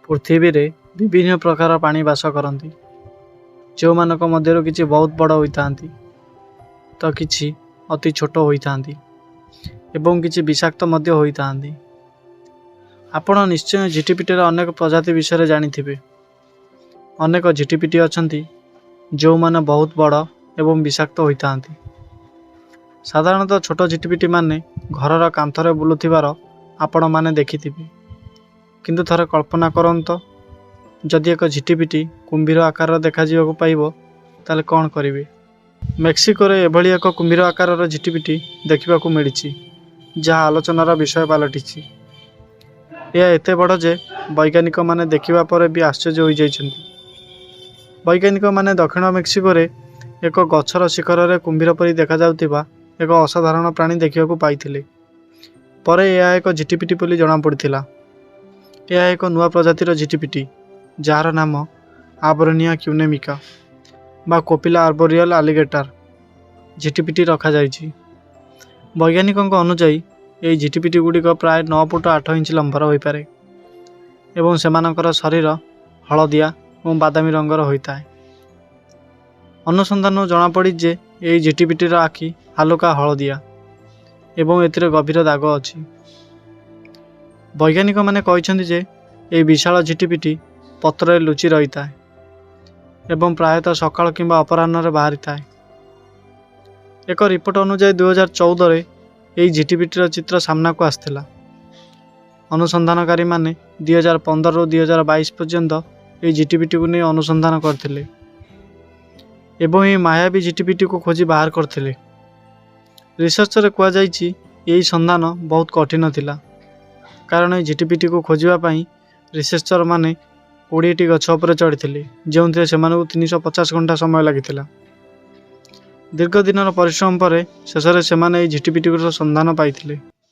पृथ्वी विभिन्न प्रकार पानी बास करती जो मानक मध्यरु किछि बहुत बड़ होइतांती तो किछि अति छोट होइतांती एवं किछि विषाक्त मध्य होइतांती। आपण निश्चय झिटिपिटीर अनेक प्रजाति विषय जानिथिबे। अनेक झिटिपिटी अछंती जो माने बहुत बड़ एवं विषाक्त होइतांती। साधारणतः छोट झिटिपिटी माने घरर कांथरे बुलुथिबार आपण माने देखिथिबे, किंतु थरे कल्पना करंतो जदि एक झिटिपिटी कुंभीर आकार देखा जीवाकु पाइबो ताले कौन करिवे। मेक्सिको रे एभली एक कुंभीर आकार झिटिपिटी देखिबाकु मिलिछि जहाँ आलोचनार विषय पलटिछि। यह एते बड़ जे वैज्ञानिक माने देखिबा परे भी आश्चर्य होई जाइछन्ति। वैज्ञानिक माने दक्षिण मेक्सिको रे एक गछर शिखर रे कुंभीर परी देखा जाउथिबा एक असाधारण प्राणी देखिबाकु पाइथिले। परे यह एक झिटिपिटी बोली जणा पड़िथिला। यह एक नुआ प्रजातिर झिटिपिटी जार नाम आबरनिया क्यूनेमिका बा कोपिला आर्बोरियल आलिगेटर झिटिपिटी रखा जाइछि। वैज्ञानिकों अनुजाई यह झिटिपिटी गुड़िक प्राय 9 फुट 8 इंच लंबर हो पारे एवं सेमानकर शरीर हलदिया और बादामी रंगर होता है। अनुसंधान जना पड़ी जे यह झिटिपिटीर आखि हालुका हलदिया एवं एथिरे गभीर दाग अछि। वैज्ञानिक माने कहिसेंति जे यह विशाल झिटिपिटी पत्र लुचि रही था एवं प्रायतः सकाळ किंबा अपराह्न बाहरी था। एक रिपोर्ट अनुसार 2014 रे यही झिटिपिटीर चित्र सामना को आसथिला। अनुसंधानकारी माने 2015 रु 2022 पर्यंत यही झिटिपिटी को नहीं अनुसंधान करथिले एवं यही मायावी झिटिपिटी को खोजी बाहर करथिले। रिसर्च रे कुआ जाइछि यही संधान बहुत कठिन थिला, कारण यही झिटिपिटी को खोजिबा पई रिसर्चर माने 20टी गछ उपर चढ़ी जो 350 घंटा समय लगी। दीर्घ दिन परिश्रम पर शेष में झिटिपिटी संधान पाई।